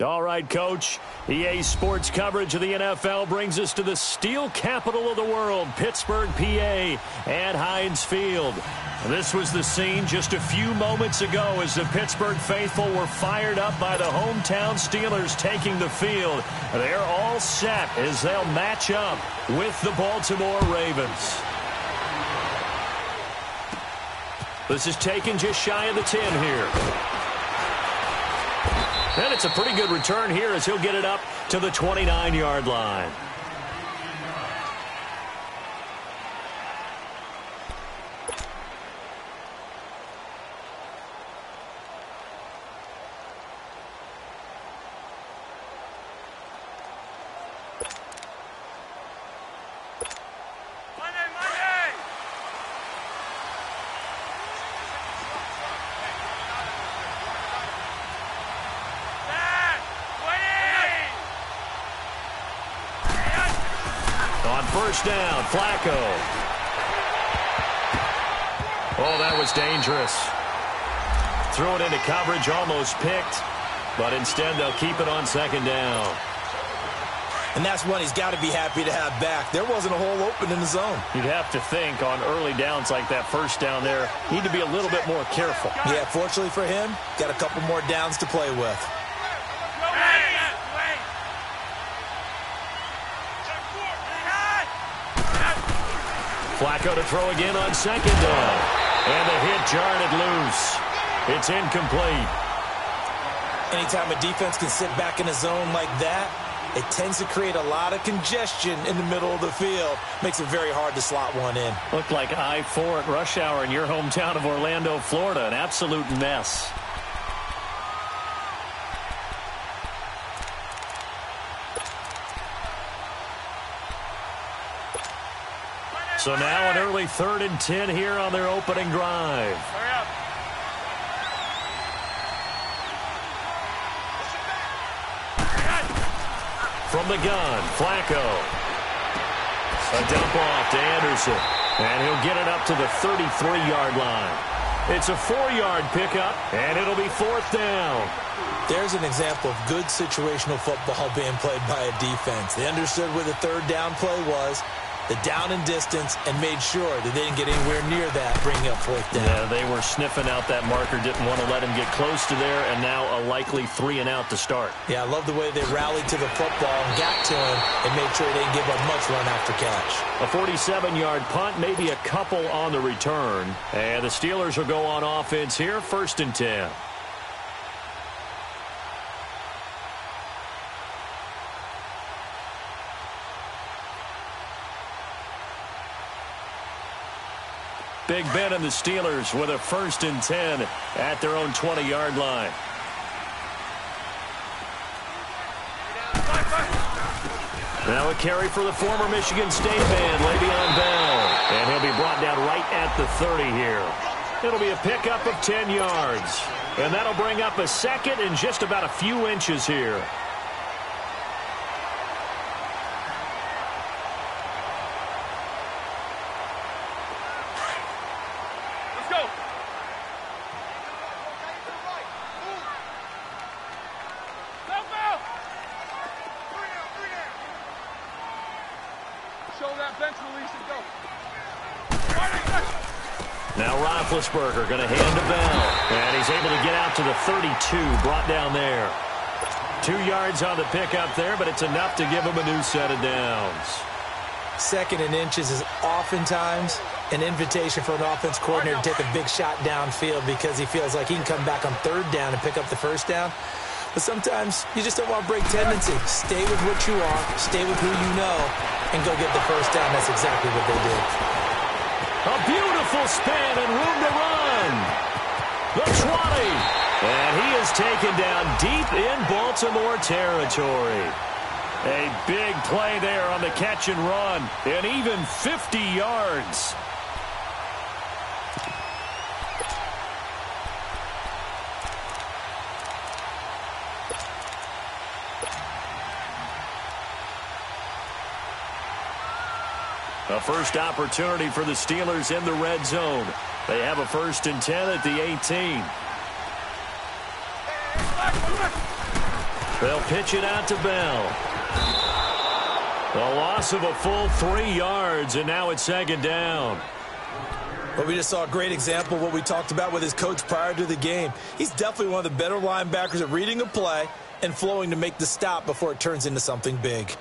All right, Coach. EA Sports coverage of the NFL brings us to the steel capital of the world, Pittsburgh, PA, at Heinz Field. This was the scene just a few moments ago as the Pittsburgh faithful were fired up by the hometown Steelers taking the field. They're all set as they'll match up with the Baltimore Ravens. This is taken just shy of the 10 here. And it's a pretty good return here as he'll get it up to the 29-yard line. First down, Flacco. Oh, that was dangerous. Threw it into coverage, almost picked, but instead they'll keep it on second down. And that's one he's got to be happy to have back. There wasn't a hole open in the zone. You'd have to think on early downs like that first down there, need to be a little bit more careful. Yeah, fortunately for him, got a couple more downs to play with. Flacco to throw again on second down. And the hit jarred it loose. It's incomplete. Anytime a defense can sit back in a zone like that, it tends to create a lot of congestion in the middle of the field. Makes it very hard to slot one in. Looked like I-4 at rush hour in your hometown of Orlando, Florida. An absolute mess. So now an early 3rd and 10 here on their opening drive. Hurry up. From the gun, Flacco. A dump off to Anderson. And he'll get it up to the 33-yard line. It's a 4-yard pickup, and it'll be 4th down. There's an example of good situational football being played by a defense. They understood where the 3rd down play was, the down and distance, and made sure that they didn't get anywhere near that, bringing up 4th down. Yeah, they were sniffing out that marker, didn't want to let him get close to there, and now a likely 3 and out to start. Yeah, I love the way they rallied to the football and got to him and made sure they didn't give up much run after catch. A 47-yard punt, maybe a couple on the return, and the Steelers will go on offense here, 1st and 10. Big Ben and the Steelers with a 1st and 10 at their own 20-yard line. Now a carry for the former Michigan State man, Le'Veon Bell. And he'll be brought down right at the 30 here. It'll be a pickup of 10 yards. And that'll bring up a 2nd and just about a few inches here. Now Roethlisberger going to hand to Bell. And he's able to get out to the 32, brought down there. 2 yards on the pickup there, but it's enough to give him a new set of downs. 2nd and inches is oftentimes an invitation for an offense coordinator to take a big shot downfield because he feels like he can come back on 3rd down and pick up the 1st down. But sometimes you just don't want to break tendency. Stay with what you are, stay with who you know, and go get the 1st down. That's exactly what they did. A beautiful spin and room to run. The 20. And he is taken down deep in Baltimore territory. A big play there on the catch and run. And even 50 yards. A first opportunity for the Steelers in the red zone. They have a 1st and 10 at the 18. They'll pitch it out to Bell. A loss of a full 3 yards, and now it's second down. Well, we just saw a great example of what we talked about with his coach prior to the game. He's definitely one of the better linebackers at reading a play and flowing to make the stop before it turns into something big.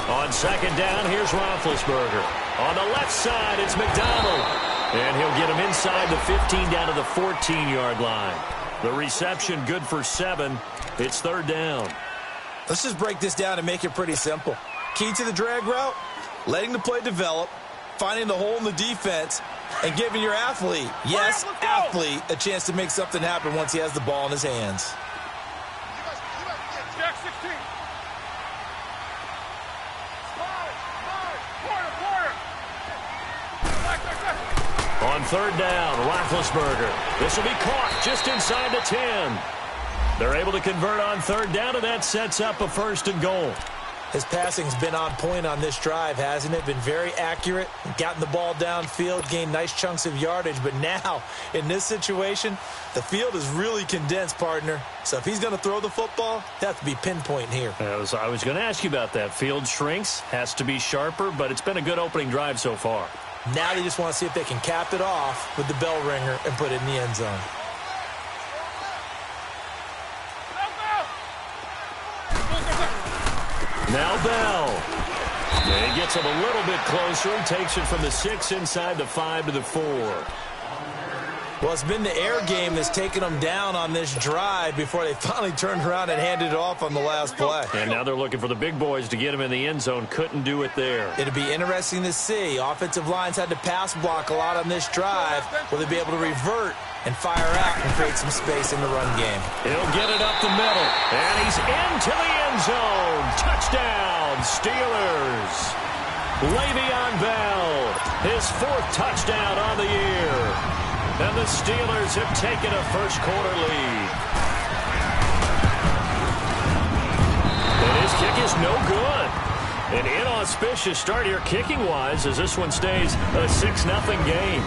On second down, here's Roethlisberger. On the left side, it's McDonald. And he'll get him inside the 15 down to the 14-yard line. The reception good for 7. It's third down. Let's just break this down and make it pretty simple. Key to the drag route, letting the play develop, finding the hole in the defense, and giving your athlete, yes, athlete, a chance to make something happen once he has the ball in his hands. Jack 16. On third down, Roethlisberger. This will be caught just inside the 10. They're able to convert on third down, and that sets up a 1st and goal. His passing's been on point on this drive, hasn't it? Been very accurate, gotten the ball downfield, gained nice chunks of yardage. But now, in this situation, the field is really condensed, partner. So if he's going to throw the football, he'll have to be pinpoint here. I was going to ask you about that. Field shrinks, has to be sharper, but it's been a good opening drive so far. Now they just want to see if they can cap it off with the bell ringer and put it in the end zone. Now Bell. And he gets him a little bit closer. Takes it from the 6 inside the 5 to the 4. Well, it's been the air game that's taken them down on this drive before they finally turned around and handed it off on the last play. And now they're looking for the big boys to get him in the end zone. Couldn't do it there. It'll be interesting to see. Offensive lines had to pass block a lot on this drive. Will they be able to revert and fire out and create some space in the run game? He'll get it up the middle. And he's into the end zone. Touchdown, Steelers. Le'Veon Bell, his 4th touchdown on the year. And the Steelers have taken a first-quarter lead. And his kick is no good. An inauspicious start here kicking-wise as this one stays a 6-0 game.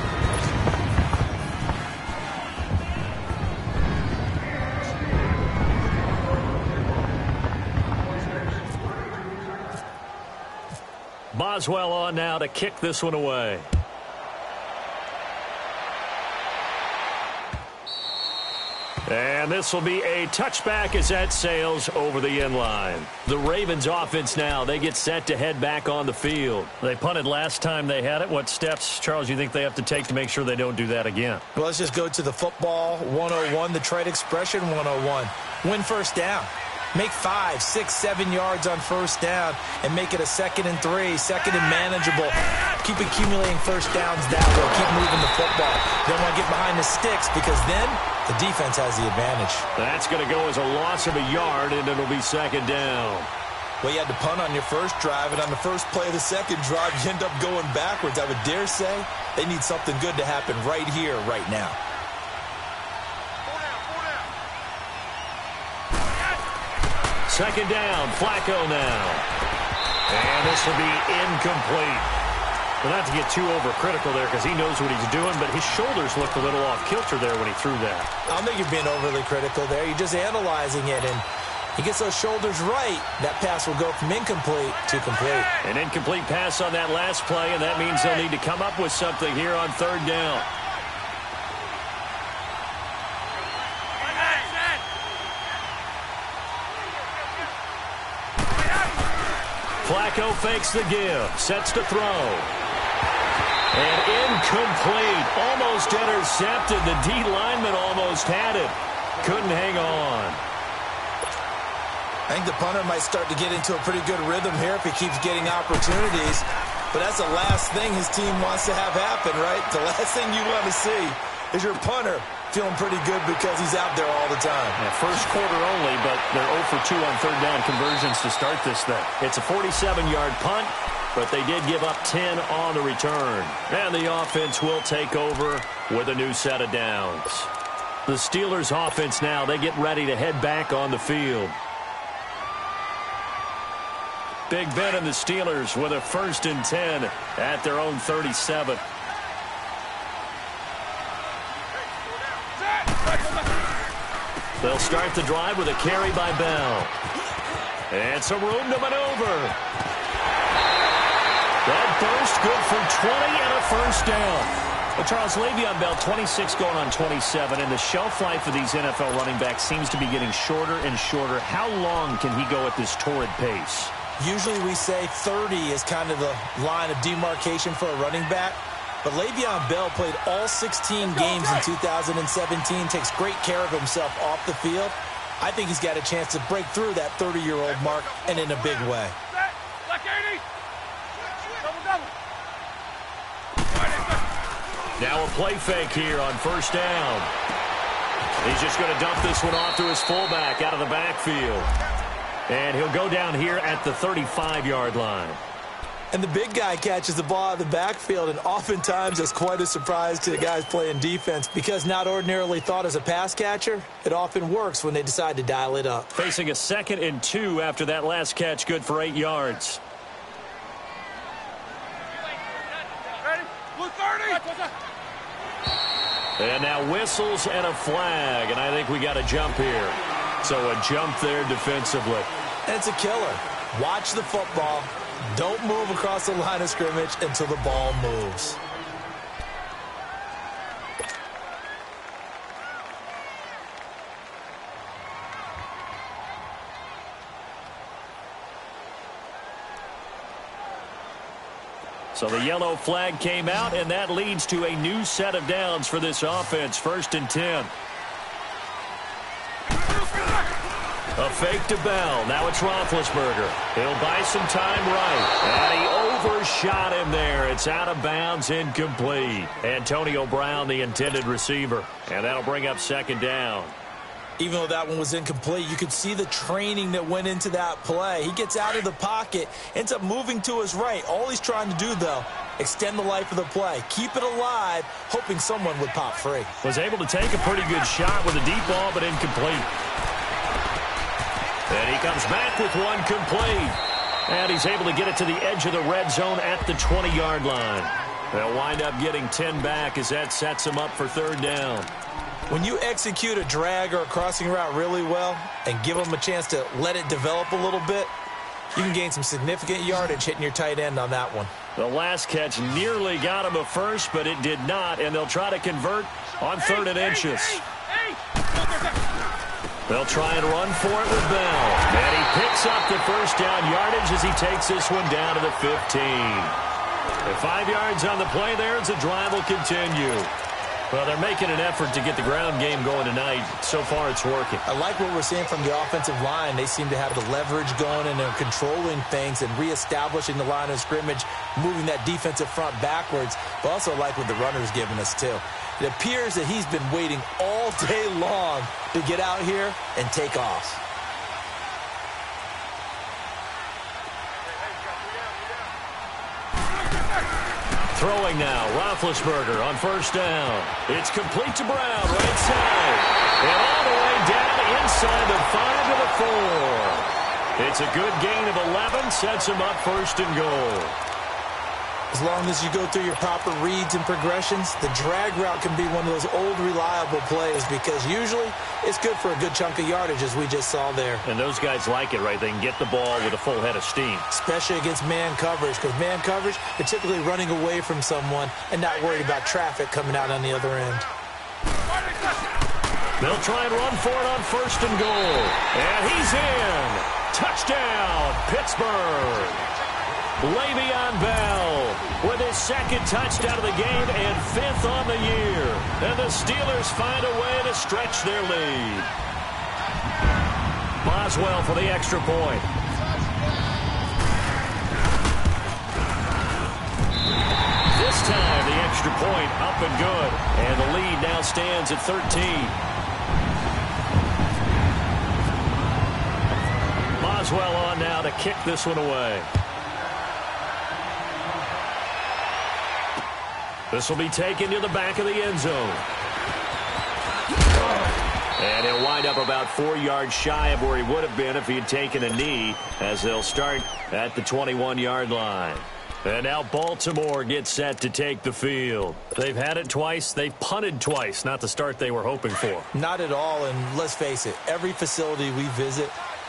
Boswell on now to kick this one away. And this will be a touchback as that sails over the end line. The Ravens offense now, they get set to head back on the field. They punted last time they had it. What steps, Charles, you think they have to take to make sure they don't do that again? Well, let's just go to the football 101, the trade expression 101. Win first down. Make 5, 6, 7 yards on first down and make it a 2nd and 3, 2nd and manageable. Keep accumulating first downs that way. Keep moving the football. You don't want to get behind the sticks because then the defense has the advantage. That's going to go as a loss of a yard, and it'll be 2nd down. Well, you had to punt on your first drive, and on the first play of the second drive, you end up going backwards. I would dare say they need something good to happen right here, right now. Second down, Flacco now. And this will be incomplete. Well, not to get too overcritical there because he knows what he's doing, but his shoulders looked a little off kilter there when he threw that. I don't think you're being overly critical there. You're just analyzing it, and he gets those shoulders right. That pass will go from incomplete to complete. An incomplete pass on that last play, and that means they'll need to come up with something here on third down. Flacco fakes the give, sets to throw. And incomplete, almost intercepted. The D lineman almost had it. Couldn't hang on. I think the punter might start to get into a pretty good rhythm here if he keeps getting opportunities. But that's the last thing his team wants to have happen, right? The last thing you want to see is your punter feeling pretty good because he's out there all the time. Yeah, first quarter only, but they're 0 for 2 on third down conversions to start this thing. It's a 47-yard punt, but they did give up 10 on the return. And the offense will take over with a new set of downs. The Steelers offense now, they get ready to head back on the field. Big Ben and the Steelers with a 1st and 10 at their own 37. They'll start the drive with a carry by Bell. And some room to maneuver. That burst good for 20 and a 1st down. Well, Charles, Le'Veon Bell, 26 going on 27, and the shelf life of these NFL running backs seems to be getting shorter and shorter. How long can he go at this torrid pace? Usually we say 30 is kind of the line of demarcation for a running back. But Le'Veon Bell played all 16 games in 2017, takes great care of himself off the field. I think he's got a chance to break through that 30-year-old mark, and in a big way. Now a play fake here on 1st down. He's just going to dump this one off to his fullback out of the backfield. And he'll go down here at the 35-yard line. And the big guy catches the ball out of the backfield, and oftentimes that's quite a surprise to the guys playing defense because not ordinarily thought as a pass catcher, it often works when they decide to dial it up. Facing a 2nd and 2 after that last catch, good for 8 yards. Ready? Blue 30! And now whistles and a flag, and I think we got a jump here. So a jump there defensively. And it's a killer. Watch the football. Don't move across the line of scrimmage until the ball moves. So the yellow flag came out, and that leads to a new set of downs for this offense. 1st and 10. A fake to Bell. Now it's Roethlisberger. He'll buy some time right. And he overshot him there. It's out of bounds, incomplete. Antonio Brown, the intended receiver. And that'll bring up 2nd down. Even though that one was incomplete, you could see the training that went into that play. He gets out of the pocket, ends up moving to his right. All he's trying to do, though, extend the life of the play. Keep it alive, hoping someone would pop free. Was able to take a pretty good shot with a deep ball, but incomplete. And he comes back with one complete. And he's able to get it to the edge of the red zone at the 20-yard line. They'll wind up getting 10 back as that sets him up for 3rd down. When you execute a drag or a crossing route really well and give them a chance to let it develop a little bit, you can gain some significant yardage hitting your tight end on that one. The last catch nearly got him a 1st, but it did not, and they'll try to convert on 3rd and inches. They'll try and run for it with Bell. And he picks up the 1st down yardage as he takes this one down to the 15. And 5 yards on the play there as the drive will continue. Well, they're making an effort to get the ground game going tonight. So far, it's working. I like what we're seeing from the offensive line. They seem to have the leverage going, and they're controlling things and reestablishing the line of scrimmage, moving that defensive front backwards. But also like what the runner's giving us, too. It appears that he's been waiting all day long to get out here and take off. Throwing now, Roethlisberger on 1st down. It's complete to Brown, right side. And all the way down inside the 5 to the 4. It's a good gain of 11, sets him up 1st and goal. As long as you go through your proper reads and progressions, the drag route can be one of those old reliable plays because usually it's good for a good chunk of yardage as we just saw there. And those guys like it, right? They can get the ball with a full head of steam. Especially against man coverage because man coverage, they're typically running away from someone and not worried about traffic coming out on the other end. They'll try and run for it on 1st and goal. And he's in. Touchdown, Pittsburgh. Le'Veon Bell with his 2nd touchdown of the game and 5th on the year. And the Steelers find a way to stretch their lead. Boswell for the extra point. This time the extra point up and good. And the lead now stands at 13. Boswell on now to kick this one away. This will be taken to the back of the end zone. And he'll wind up about 4 yards shy of where he would have been if he had taken a knee, as they'll start at the 21-yard line. And now Baltimore gets set to take the field. They've had it twice. They've punted twice. Not the start they were hoping for. Not at all, and let's face it, every facility we visit,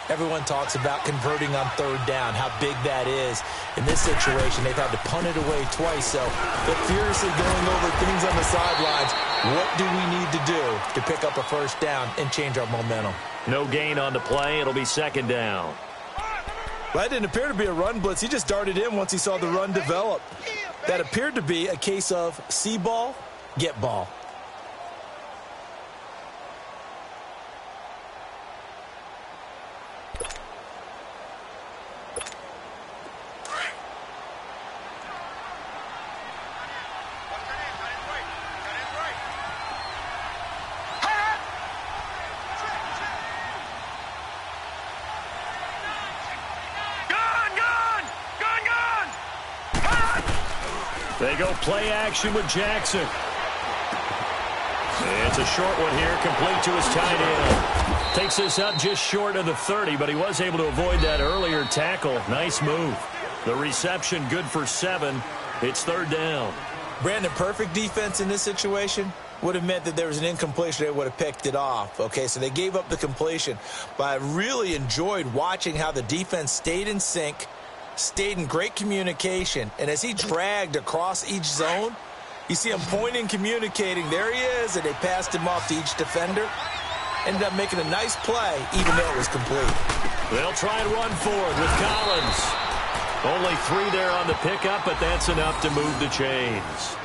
everyone talks about converting on third down, how big that is. In this situation, they've had to punt it away twice, so they're furiously going over things on the sidelines. What do we need to do to pick up a first down and change our momentum? No gain on the play. It'll be second down. That didn't appear to be a run blitz. He just darted in once he saw the run develop. That appeared to be a case of see ball, get ball. They go play action with Jackson. It's a short one here, complete to his tight end. Takes this up just short of the 30, but he was able to avoid that earlier tackle. Nice move. The reception good for 7. It's third down. Brandon, perfect defense in this situation would have meant that there was an incompletion. They would have picked it off. Okay, so they gave up the completion. But I really enjoyed watching how the defense stayed in sync, stayed in great communication, and as he dragged across each zone, you see him pointing, communicating. There he is, and they passed him off to each defender. Ended up making a nice play, even though it was complete. They'll try and run forward with Collins. Only 3 there on the pickup, but that's enough to move the chains.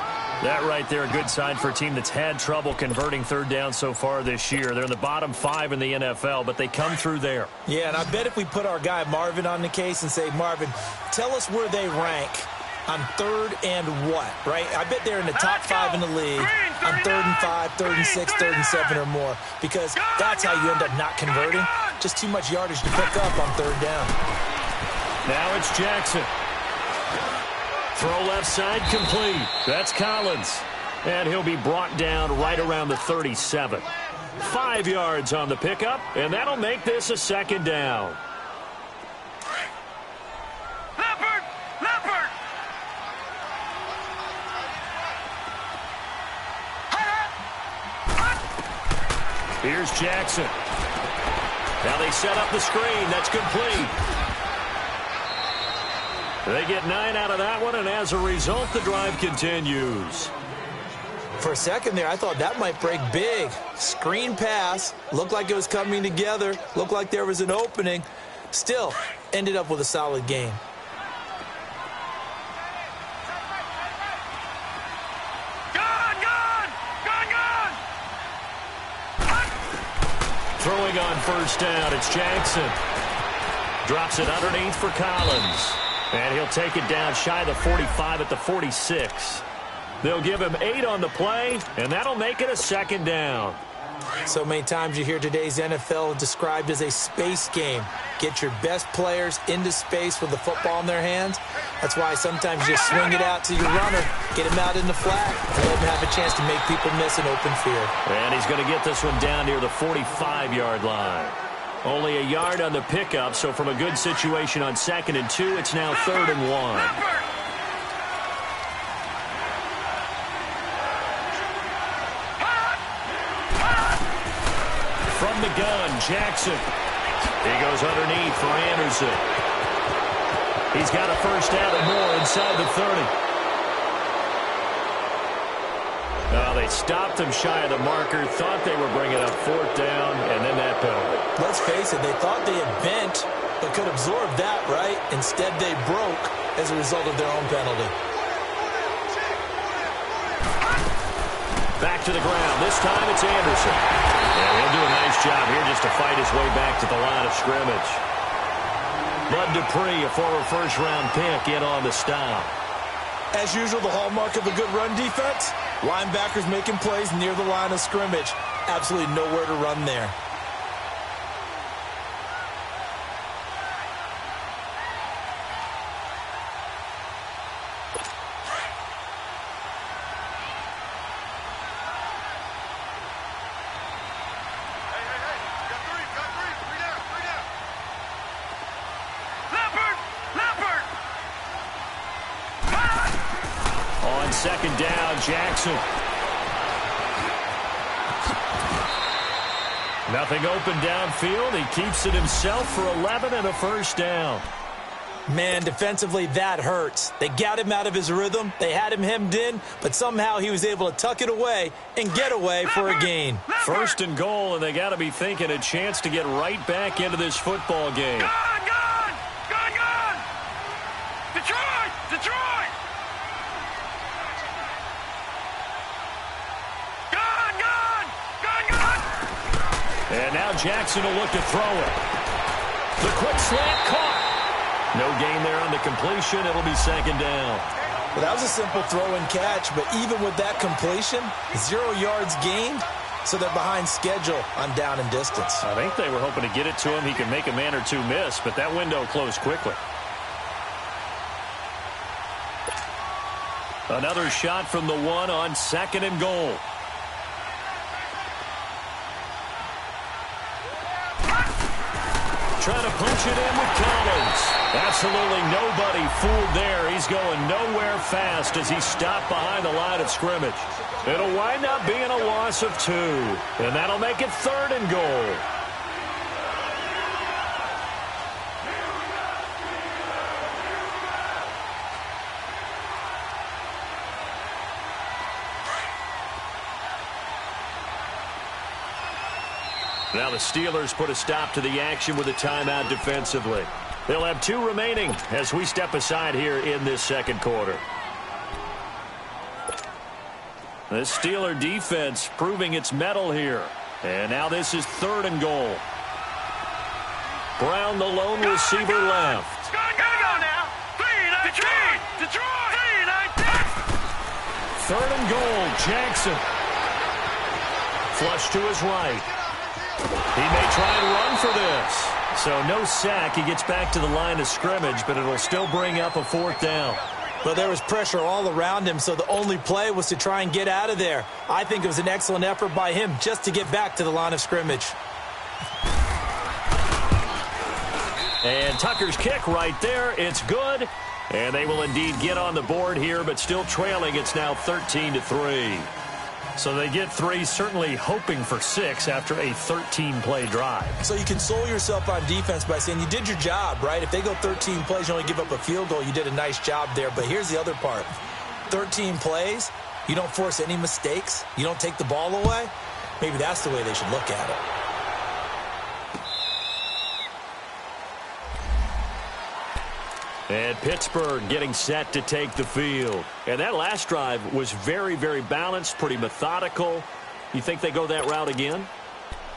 That right there, a good sign for a team that's had trouble converting third down so far this year. They're in the bottom 5 in the NFL, but they come through there. Yeah, and I bet if we put our guy Marvin on the case and say, Marvin, tell us where they rank on third and what, right? I bet they're in the top 5 in the league on third and 5, third and 6, third and 7 or more, because that's how you end up not converting. Just too much yardage to pick up on third down. Now it's Jackson. Throw left side complete. That's Collins. And he'll be brought down right around the 37. 5 yards on the pickup, and that'll make this a second down. Leopard! Here's Jackson. Now they set up the screen. That's complete. They get 9 out of that one, and as a result, the drive continues. For a second there, I thought that might break big. Screen pass. Looked like it was coming together. Looked like there was an opening. Still, ended up with a solid game. Throwing on first down, it's Jackson. Drops it underneath for Collins. And he'll take it down shy of the 45 at the 46. They'll give him 8 on the play, and that'll make it a second down. So many times you hear today's NFL described as a space game. Get your best players into space with the football in their hands. That's why sometimes you just swing it out to your runner, get him out in the flat, and let him have a chance to make people miss an open field. And he's going to get this one down near the 45-yard line. Only a yard on the pickup, so from a good situation on 2nd and 2, it's now 3rd and 1. From the gun, Jackson. He goes underneath for Anderson. He's got a first down and more inside the 30. Now they stopped him shy of the marker, thought they were bringing up 4th down, and then that penalty. Let's face it, they thought they had bent, but could absorb that, right? Instead, they broke as a result of their own penalty. Back to the ground. This time it's Anderson. And he'll do a nice job here just to fight his way back to the line of scrimmage. Bud Dupree, a former first-round pick, in on the stop. As usual, the hallmark of a good run defense, linebackers making plays near the line of scrimmage. Absolutely nowhere to run there. second down. Jackson. Nothing open downfield. He keeps it himself for 11 and a first down. Man, defensively, that hurts. They got him out of his rhythm. They had him hemmed in, but somehow he was able to tuck it away and get away for a gain. First and goal, and they got to be thinking a chance to get right back into this football game. Gone! Detroit! Gone! And now Jackson will look to throw it. The quick slant caught. No gain there on the completion. It'll be second down. Well, that was a simple throw and catch, but even with that completion, 0 yards gained, so they're behind schedule on down and distance. I think they were hoping to get it to him. He could make a man or two miss, but that window closed quickly. Another shot from the 1 on second and goal. Trying to punch it in with Collins. Absolutely nobody fooled there. He's going nowhere fast as he stopped behind the line of scrimmage. It'll wind up being a loss of 2, and that'll make it third and goal. Now the Steelers put a stop to the action with a timeout defensively. They'll have 2 remaining as we step aside here in this second quarter. The Steeler defense proving its mettle here. And now this is third and goal. Brown, the lone receiver, left. Go now! Detroit! Third and goal, Jackson. Flush to his right. He may try and run for this. So no sack. He gets back to the line of scrimmage, but it'll still bring up a fourth down. Well, there was pressure all around him, so the only play was to try and get out of there. I think it was an excellent effort by him just to get back to the line of scrimmage. And Tucker's kick right there. It's good. And they will indeed get on the board here, but still trailing. It's now 13-3. So they get 3, certainly hoping for 6 after a 13-play drive. So you console yourself on defense by saying you did your job, right? If they go 13 plays, you only give up a field goal, you did a nice job there. But here's the other part. 13 plays, you don't force any mistakes, you don't take the ball away. Maybe that's the way they should look at it. And Pittsburgh getting set to take the field. And that last drive was very, very balanced, pretty methodical. You think they go that route again?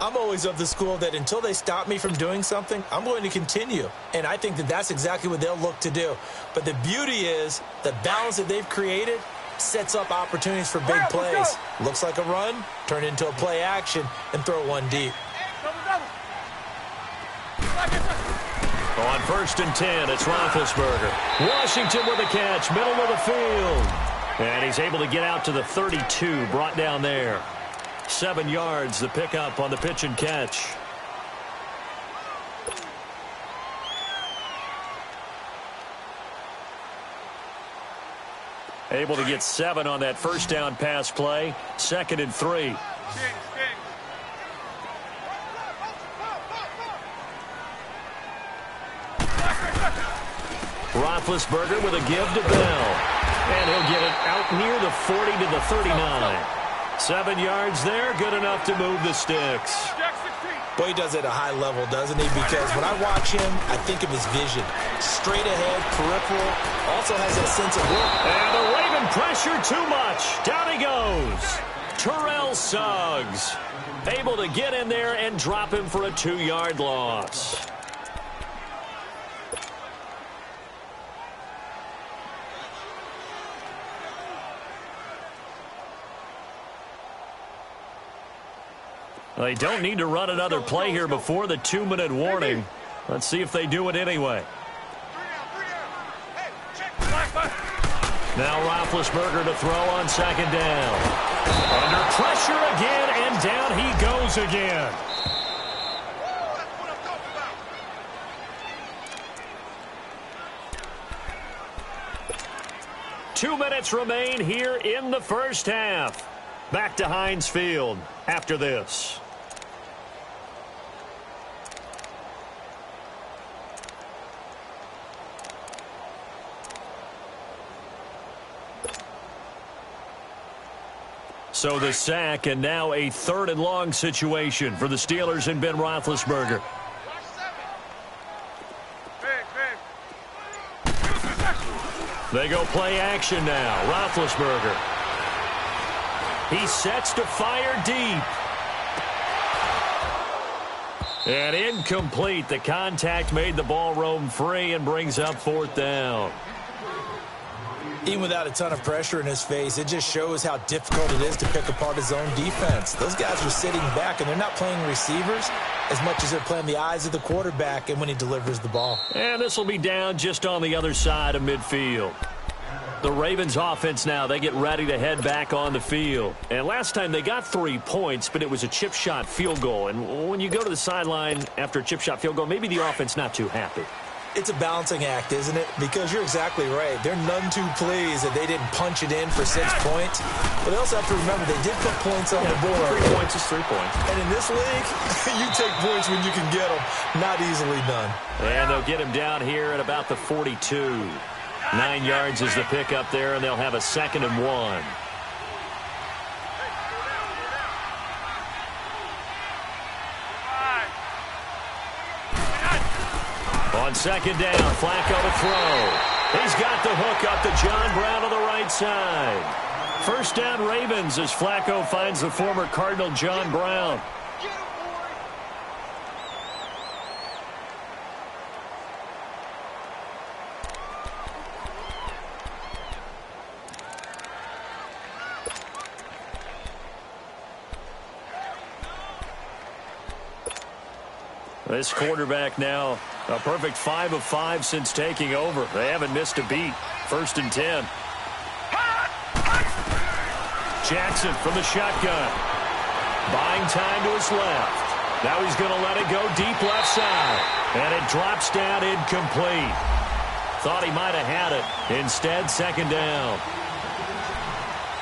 I'm always of the school that until they stop me from doing something, I'm going to continue. And I think that that's exactly what they'll look to do. But the beauty is the balance that they've created sets up opportunities for big plays. Looks like a run, turn into a play action, and throw one deep. On 1st and 10, it's Roethlisberger. Washington with a catch, middle of the field. And he's able to get out to the 32, brought down there. 7 yards, the pickup on the pitch and catch. Able to get 7 on that first down pass play. 2nd and 3. Roethlisberger with a give to Bell. And he'll get it out near the 40 to the 39. 7 yards there, good enough to move the sticks. Boy, he does it at a high level, doesn't he? Because when I watch him, I think of his vision. Straight ahead, peripheral, also has that sense of work. And the Raven pressure too much. Down he goes. Terrell Suggs able to get in there and drop him for a 2-yard loss. They don't need to run another play here before the 2-minute warning. Let's see if they do it anyway. Now Roethlisberger to throw on 2nd down. Under pressure again, and down he goes again. 2 minutes remain here in the first half. Back to Heinz Field after this. So the sack, and now a 3rd and long situation for the Steelers and Ben Roethlisberger. They go play action now. Roethlisberger. He sets to fire deep. And incomplete. The contact made the ball roam free and brings up 4th down. Even without a ton of pressure in his face, it just shows how difficult it is to pick apart his own defense. Those guys are sitting back, and they're not playing receivers as much as they're playing the eyes of the quarterback and when he delivers the ball. And this will be down just on the other side of midfield. The Ravens offense now, they get ready to head back on the field. And last time they got 3 points, but it was a chip shot field goal. And when you go to the sideline after a chip shot field goal, maybe the offense not too happy. It's a balancing act, isn't it? Because you're exactly right. They're none too pleased that they didn't punch it in for 6 points. But they also have to remember they did put points on the board. 3 points is 3 points. And in this league, you take points when you can get them. Not easily done. And they'll get him down here at about the 42. 9 yards is the pickup there, and they'll have a 2nd and 1. On 2nd down, Flacco to throw. He's got the hook up to John Brown on the right side. 1st down Ravens as Flacco finds the former Cardinal John Brown. This quarterback now a perfect 5 of 5 since taking over. They haven't missed a beat. 1st and 10. Jackson from the shotgun. Buying time to his left. Now he's going to let it go deep left side. And it drops down incomplete. Thought he might have had it. Instead, 2nd down.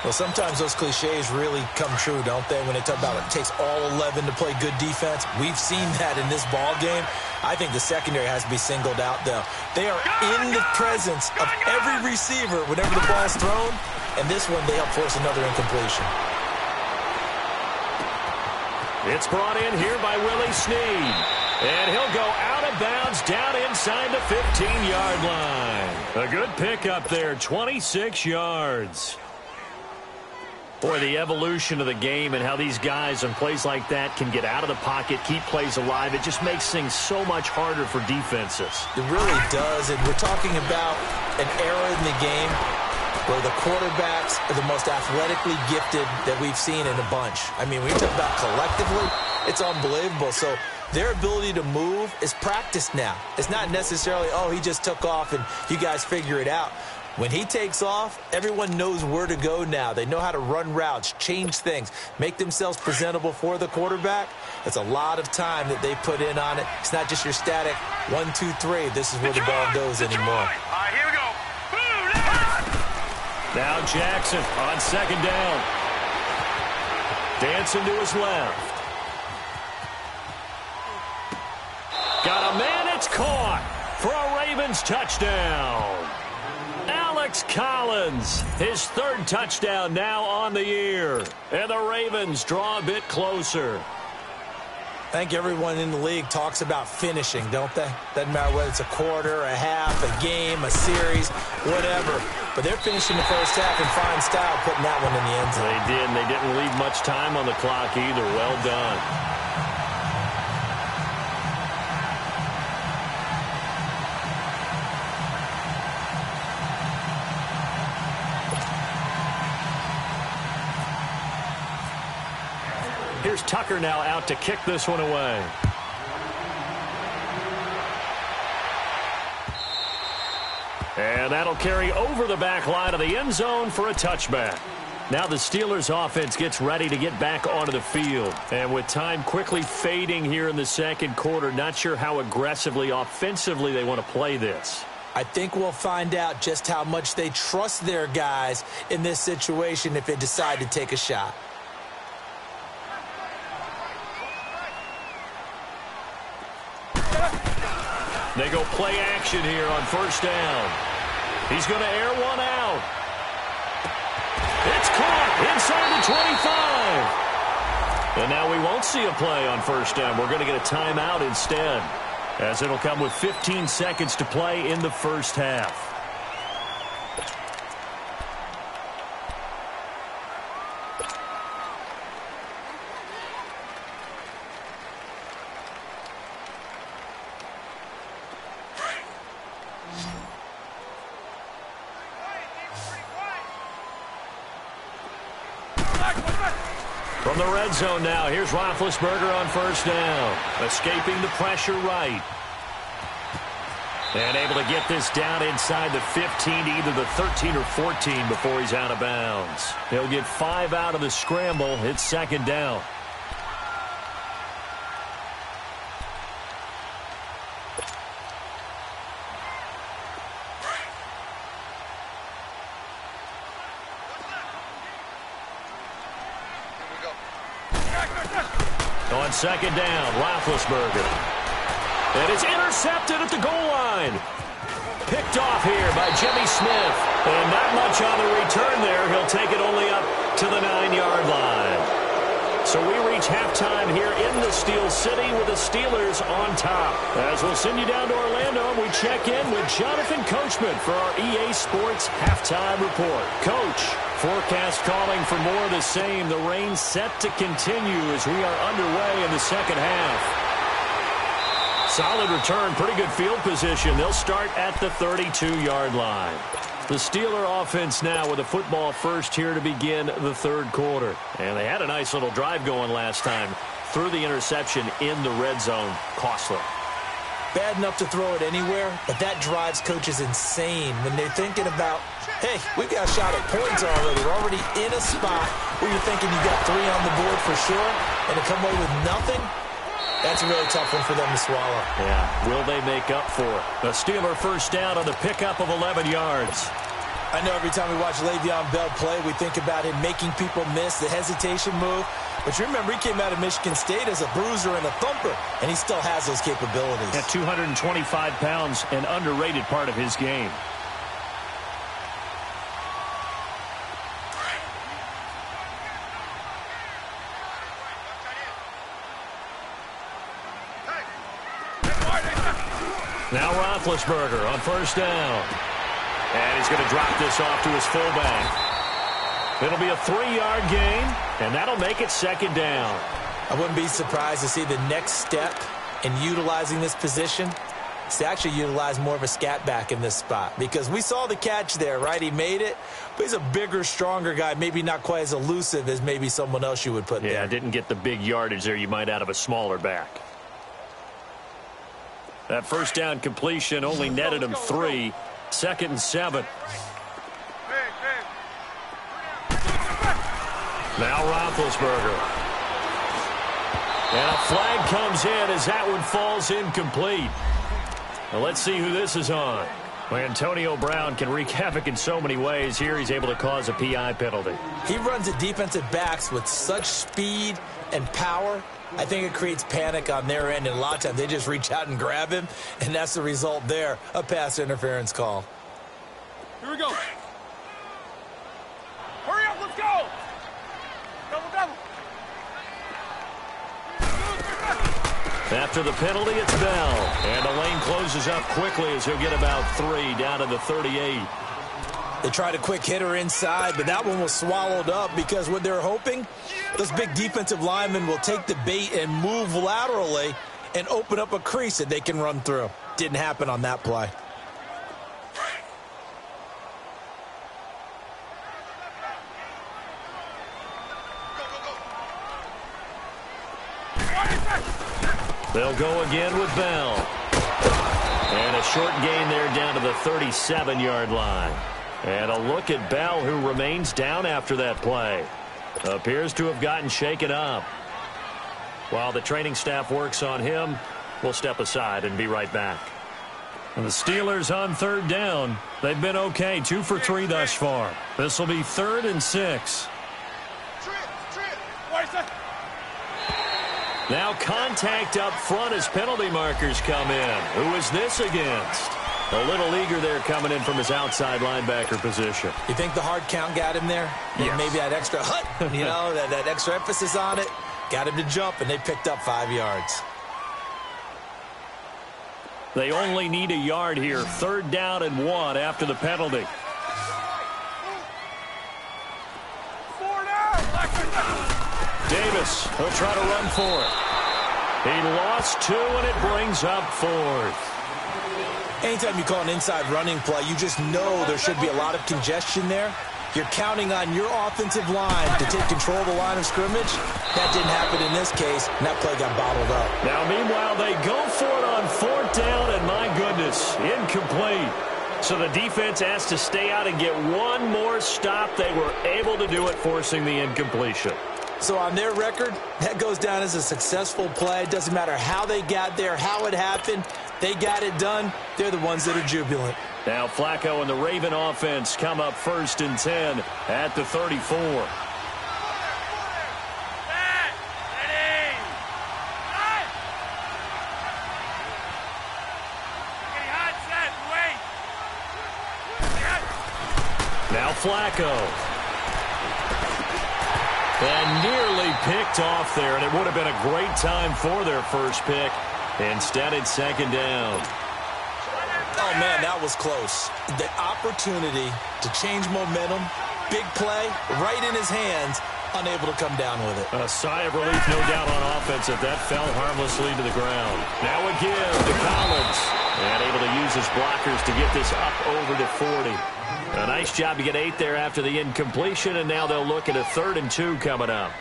Well, sometimes those cliches really come true, don't they, when they talk about it takes all 11 to play good defense. We've seen that in this ball game. I think the secondary has to be singled out, though. They are in the presence of every receiver whenever the ball's thrown, and this one they help force another incompletion. It's brought in here by Willie Snead. And he'll go out of bounds down inside the 15-yard line. A good pickup there, 26 yards. Boy, the evolution of the game and how these guys on plays like that can get out of the pocket, keep plays alive, it just makes things so much harder for defenses. It really does, and we're talking about an era in the game where the quarterbacks are the most athletically gifted that we've seen in a bunch. I mean, when you talk about collectively, it's unbelievable. So their ability to move is practiced now. It's not necessarily, oh, he just took off and you guys figure it out. When he takes off, everyone knows where to go now. They know how to run routes, change things, make themselves presentable for the quarterback. It's a lot of time that they put in on it. It's not just your static 1, 2, 3. This is where the ball goes anymore. All right, here we go. Now Jackson on 2nd down. Dancing to his left. Got a man, it's caught for a Ravens touchdown. Alex Collins, his 3rd touchdown now on the year. And the Ravens draw a bit closer. I think everyone in the league talks about finishing, don't they? Doesn't matter whether it's a quarter, a half, a game, a series, whatever. But they're finishing the first half in fine style, putting that one in the end zone. They did, and they didn't leave much time on the clock either. Well done. Here's Tucker now out to kick this one away. And that'll carry over the back line of the end zone for a touchback. Now the Steelers offense gets ready to get back onto the field. And with time quickly fading here in the 2nd quarter, not sure how aggressively, offensively they want to play this. I think we'll find out just how much they trust their guys in this situation if they decide to take a shot. They go play action here on first down. He's going to air one out. It's caught inside the 25. And now we won't see a play on first down. We're going to get a timeout instead, as it'll come with 15 seconds to play in the first half. From the red zone now, here's Roethlisberger on first down. Escaping the pressure right. And able to get this down inside the 15 to either the 13 or 14 before he's out of bounds. He'll get 5 out of the scramble. It's second down. On second down, Roethlisberger. And it's intercepted at the goal line. Picked off here by Jimmy Smith. And not much on the return there. He'll take it only up to the 9-yard line. So we reach halftime here in the Steel City with the Steelers on top. As we'll send you down to Orlando, we check in with Jonathan Coachman for our EA Sports Halftime Report. Coach, forecast calling for more of the same. The rain set to continue as we are underway in the second half. Solid return, pretty good field position. They'll start at the 32-yard line. The Steeler offense now with a football first here to begin the third quarter. And they had a nice little drive going last time. Threw the interception in the red zone. Costly. Bad enough to throw it anywhere, but that drives coaches insane when they're thinking about, hey, we've got a shot at points already. We're already in a spot where you're thinking you got 3 on the board for sure, and to come away with nothing, that's a really tough one for them to swallow. Yeah, will they make up for it? The Steeler first down on the pickup of 11 yards. I know every time we watch Le'Veon Bell play, we think about him making people miss, the hesitation move. But you remember, he came out of Michigan State as a bruiser and a thumper, and he still has those capabilities. At 225 pounds, an underrated part of his game. Now Roethlisberger on first down. And he's going to drop this off to his fullback. It'll be a 3-yard gain, and that'll make it second down. I wouldn't be surprised to see the next step in utilizing this position is to actually utilize more of a scat back in this spot. Because we saw the catch there, right? He made it, but he's a bigger, stronger guy, maybe not quite as elusive as maybe someone else you would put there. Yeah, didn't get the big yardage there you might out of a smaller back. That first down completion only netted him 3. Second and 7. Now Roethlisberger. And a flag comes in as that one falls incomplete. Now let's see who this is on. Well, Antonio Brown can wreak havoc in so many ways. Here he's able to cause a PI penalty. He runs at defensive backs with such speed and power. I think it creates panic on their end, and a lot of times they just reach out and grab him, and that's the result there, a pass interference call. Here we go. Hurry up, let's go. Double, double. After the penalty, it's Bell. And the lane closes up quickly as he'll get about 3 down to the 38. They tried a quick hitter inside, but that one was swallowed up because what they're hoping, those big defensive linemen will take the bait and move laterally and open up a crease that they can run through. Didn't happen on that play. They'll go again with Bell. And a short gain there down to the 37-yard line. And a look at Bell, who remains down after that play. Appears to have gotten shaken up. While the training staff works on him, we'll step aside and be right back. And the Steelers on third down. They've been okay, 2 for 3 thus far. This will be 3rd and 6. Now contact up front as penalty markers come in. Who is this against? A little eager there coming in from his outside linebacker position. You think the hard count got him there? Yes. Maybe that extra that extra emphasis on it got him to jump, and they picked up 5 yards. They only need a yard here. 3rd down and 1 after the penalty. Davis, he'll try to run for it. He lost 2, and it brings up 4th. Anytime you call an inside running play, you just know there should be a lot of congestion there. You're counting on your offensive line to take control of the line of scrimmage. That didn't happen in this case, and that play got bottled up. Now, meanwhile, they go for it on 4th down, and my goodness, incomplete. So the defense has to stay out and get one more stop. They were able to do it, forcing the incompletion. So on their record, that goes down as a successful play. It doesn't matter how they got there, how it happened. They got it done. They're the ones that are jubilant. Now Flacco and the Raven offense come up 1st and 10 at the 34. Now Flacco. And nearly picked off there, and it would have been a great time for their first pick. Instead, it's 2nd down. Oh, man, that was close. The opportunity to change momentum, big play, right in his hands, unable to come down with it. A sigh of relief, no doubt, on offense if that fell harmlessly to the ground. Now again to Collins. And able to use his blockers to get this up over to 40. A nice job to get 8 there after the incompletion, and now they'll look at a 3rd and 2 coming up.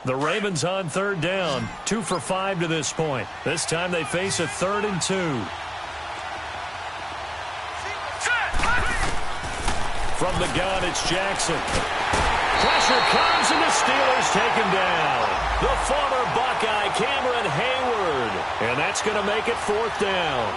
The Ravens on 3rd down, 2 for 5 to this point. This time they face a 3rd and 2. From the gun, it's Jackson. Pressure comes, and the Steelers take him down. The former Buckeye, Cameron Hayward. And that's going to make it 4th down.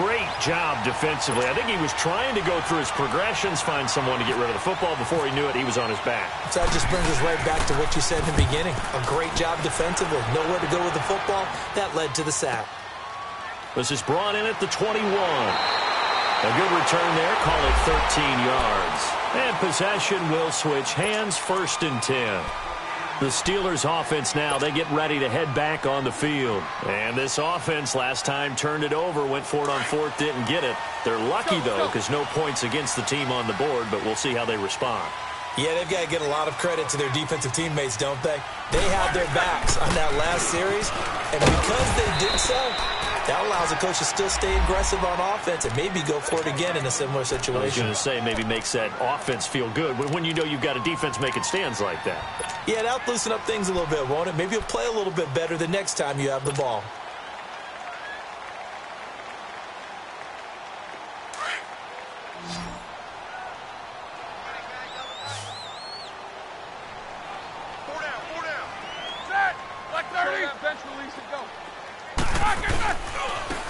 Great job defensively. I think he was trying to go through his progressions, find someone to get rid of the football. Before he knew it, he was on his back. So that just brings us right back to what you said in the beginning. A great job defensively. Nowhere to go with the football. That led to the sack. This is brought in at the 21. A good return there. Call it 13 yards. And possession will switch hands. 1st and 10. The Steelers offense now, they get ready to head back on the field. And this offense last time turned it over, went for it on 4th, didn't get it. They're lucky, though, because no points against the team on the board, but we'll see how they respond. Yeah, they've got to get a lot of credit to their defensive teammates, don't they? They had their backs on that last series, and because they did so, that allows the coach to still stay aggressive on offense and maybe go for it again in a similar situation. I was going to say maybe makes that offense feel good when you know you've got a defense making stands like that. Yeah, that'll loosen up things a little bit, won't it? Maybe you'll play a little bit better the next time you have the ball.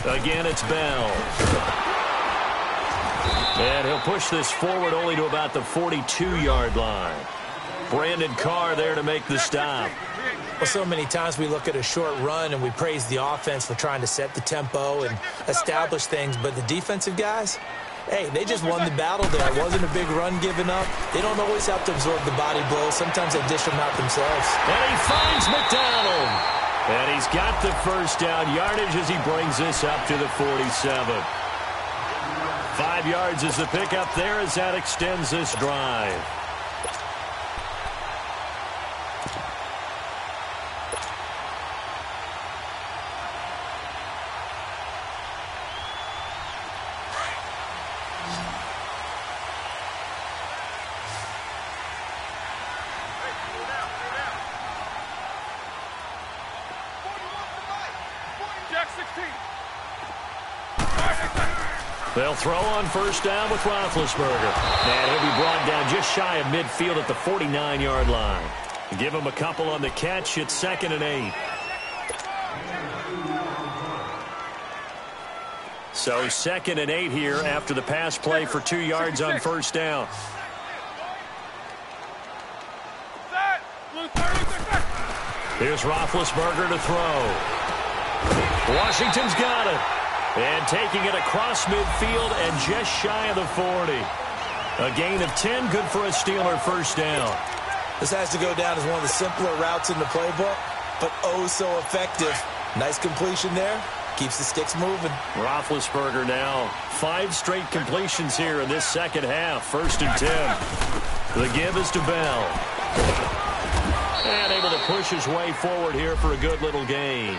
Again, it's Bell. And he'll push this forward only to about the 42-yard line. Brandon Carr there to make the stop. Well, so many times we look at a short run and we praise the offense for trying to set the tempo and establish things, but the defensive guys, hey, they just won the battle there. It wasn't a big run given up. They don't always have to absorb the body blows. Sometimes they dish them out themselves. And he finds McDonald. And he's got the first down yardage as he brings this up to the 47. 5 yards is the pickup there as that extends this drive. They'll throw on first down with Roethlisberger. And he'll be brought down just shy of midfield at the 49-yard line. Give him a couple on the catch. It's 2nd and 8. So 2nd and 8 here after the pass play for 2 yards on first down. Here's Roethlisberger to throw. Washington's got it. And taking it across midfield and just shy of the 40. A gain of 10, good for a Steeler first down. This has to go down as one of the simpler routes in the playbook, but oh so effective. Nice completion there. Keeps the sticks moving. Roethlisberger now 5 straight completions here in this second half. 1st and 10. The give is to Bell. And able to push his way forward here for a good little gain.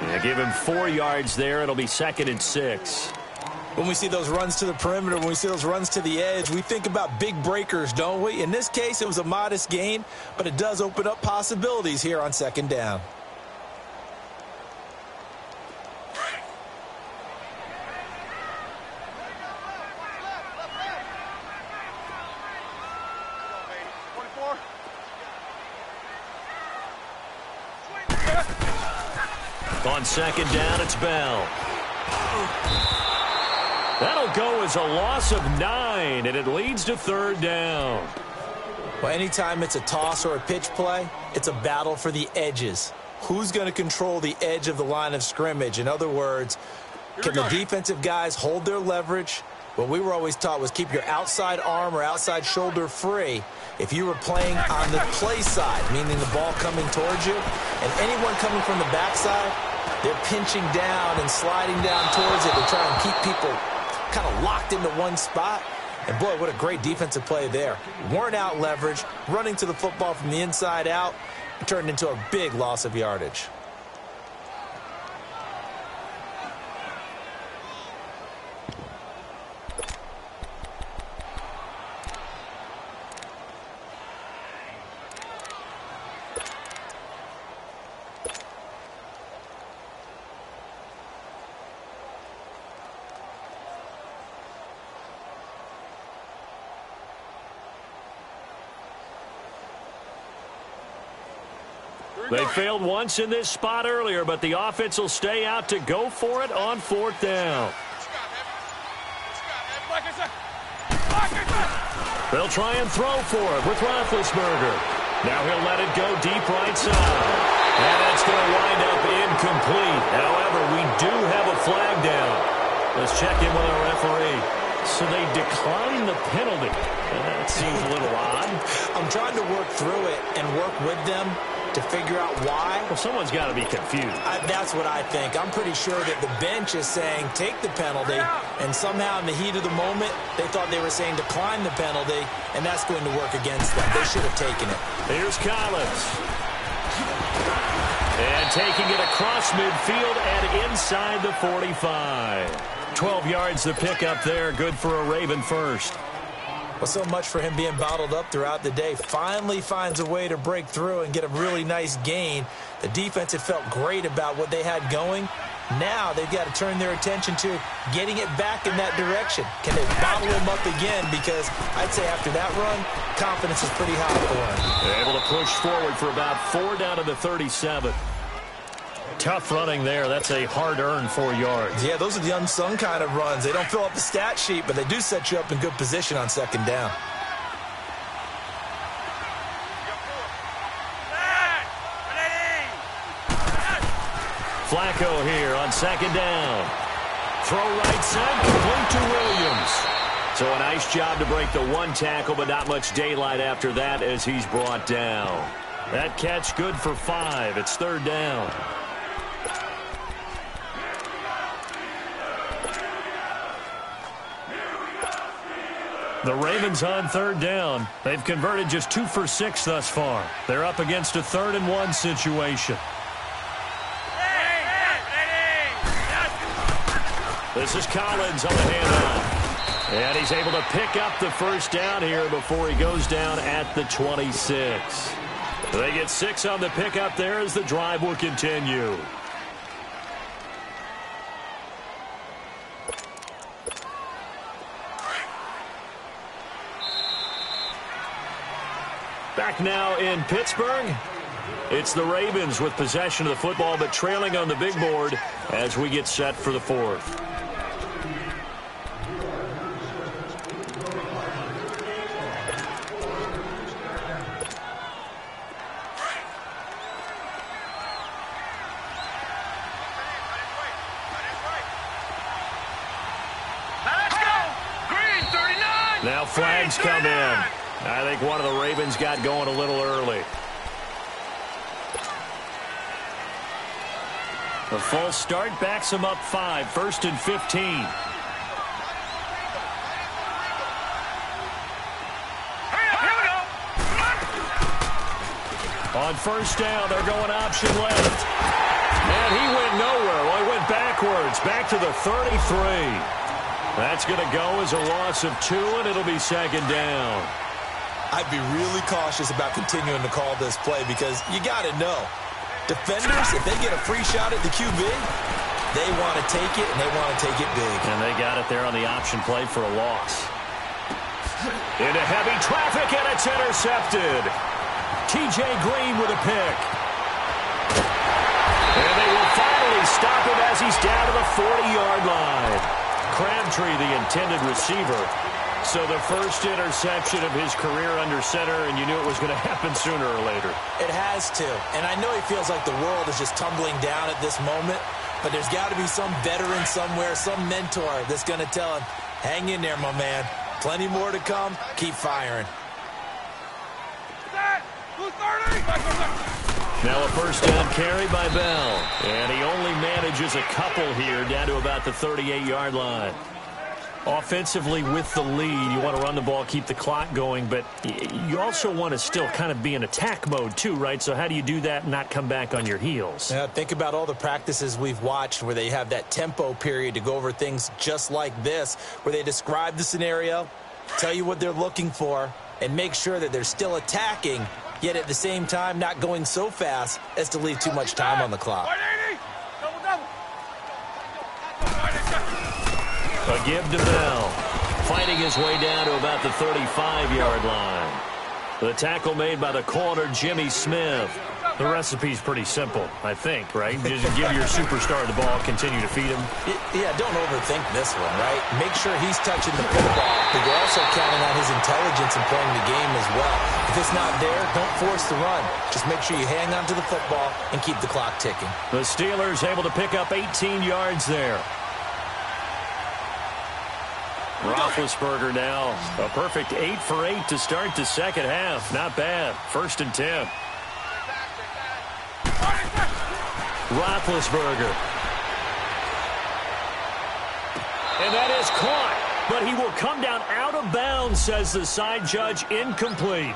Yeah, give him 4 yards there. It'll be 2nd and 6. When we see those runs to the perimeter, when we see those runs to the edge, we think about big breakers, don't we? In this case, it was a modest gain, but it does open up possibilities here on 2nd down. On 2nd down, it's Bell. That'll go as a loss of 9, and it leads to 3rd down. Well, anytime it's a toss or a pitch play, it's a battle for the edges. Who's going to control the edge of the line of scrimmage? In other words, can the defensive guys hold their leverage? What we were always taught was keep your outside arm or outside shoulder free if you were playing on the play side, meaning the ball coming towards you, and anyone coming from the backside, they're pinching down and sliding down towards it to try and keep people kind of locked into one spot. And boy, what a great defensive play there. Weren't out leverage, running to the football from the inside out, it turned into a big loss of yardage. They failed once in this spot earlier, but the offense will stay out to go for it on 4th down. They'll try and throw for it with Roethlisberger. Now he'll let it go deep right side. And that's going to wind up incomplete. However, we do have a flag down. Let's check in with our referee. So they decline the penalty. That seems a little odd. I'm trying to work through it and work with them to figure out why. Well, someone's got to be confused. That's what I think. I'm pretty sure that the bench is saying take the penalty, and somehow in the heat of the moment, they thought they were saying decline the penalty, and that's going to work against them. They should have taken it. Here's Collins. And taking it across midfield and inside the 45. 12 yards the pick up there. Good for a Raven first. Well, so much for him being bottled up throughout the day. Finally finds a way to break through and get a really nice gain. The defense had felt great about what they had going. Now they've got to turn their attention to getting it back in that direction. Can they bottle him up again? Because I'd say after that run, confidence is pretty high for him. They're able to push forward for about 4 down to the 37. Tough running there. That's a hard-earned 4 yards. Yeah, those are the unsung kind of runs. They don't fill up the stat sheet, but they do set you up in good position on 2nd down. Flacco here on 2nd down. Throw right side, complete to Williams. So a nice job to break the 1 tackle, but not much daylight after that as he's brought down. That catch good for 5. It's 3rd down. The Ravens on 3rd down. They've converted just 2 for 6 thus far. They're up against a 3rd and 1 situation. This is Collins on the handoff. And he's able to pick up the first down here before he goes down at the 26. They get 6 on the pickup there as the drive will continue. Back now in Pittsburgh. It's the Ravens with possession of the football, but trailing on the big board as we get set for the fourth. Now flags come in. I think one of the Ravens got going a little early. The false start backs him up 5, 1st and 15. On first down, they're going option left. And he went nowhere. Well, he went backwards, back to the 33. That's going to go as a loss of 2, and it'll be 2nd down. I'd be really cautious about continuing to call this play because you got to know. Defenders, if they get a free shot at the QB, they want to take it, and they want to take it big. And they got it there on the option play for a loss. Into heavy traffic, and it's intercepted. T.J. Green with a pick. And they will finally stop him as he's down to the 40-yard line. Crabtree, the intended receiver. So the first interception of his career under center, and you knew it was going to happen sooner or later. It has to. And I know he feels like the world is just tumbling down at this moment, but there's got to be some veteran somewhere, some mentor that's going to tell him, hang in there, my man. Plenty more to come. Keep firing. Now a first down carry by Bell. And he only manages a couple here down to about the 38-yard line. Offensively with the lead, you want to run the ball, keep the clock going, but you also want to still kind of be in attack mode too, right? So how do you do that and not come back on your heels? Yeah, think about all the practices we've watched where they have that tempo period to go over things just like this, where they describe the scenario, tell you what they're looking for, and make sure that they're still attacking, yet at the same time not going so fast as to leave too much time on the clock. A give to Bell, fighting his way down to about the 35-yard line. The tackle made by the corner, Jimmy Smith. The recipe's pretty simple, I think, right? Just give your superstar the ball, continue to feed him. Yeah, don't overthink this one, right? Make sure he's touching the football, but you're also counting on his intelligence in playing the game as well. If it's not there, don't force the run. Just make sure you hang on to the football and keep the clock ticking. The Steelers able to pick up 18 yards there. Roethlisberger now, a perfect 8 for 8 to start the second half. Not bad. 1st and 10. Roethlisberger. And that is caught, but he will come down out of bounds, says the side judge. Incomplete.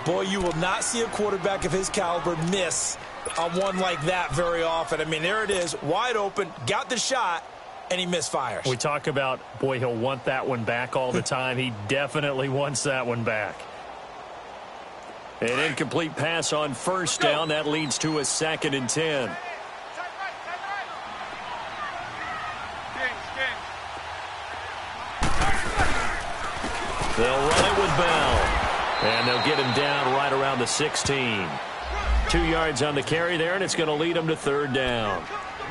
Boy, you will not see a quarterback of his caliber miss on one like that very often. I mean, there it is, wide open, got the shot, and he misfires. We talk about, boy, he'll want that one back all the time. He definitely wants that one back. An incomplete pass on first down. That leads to a 2nd and 10. They'll run it with Bell. And they'll get him down right around the 16. 2 yards on the carry there, and it's going to lead them to 3rd down.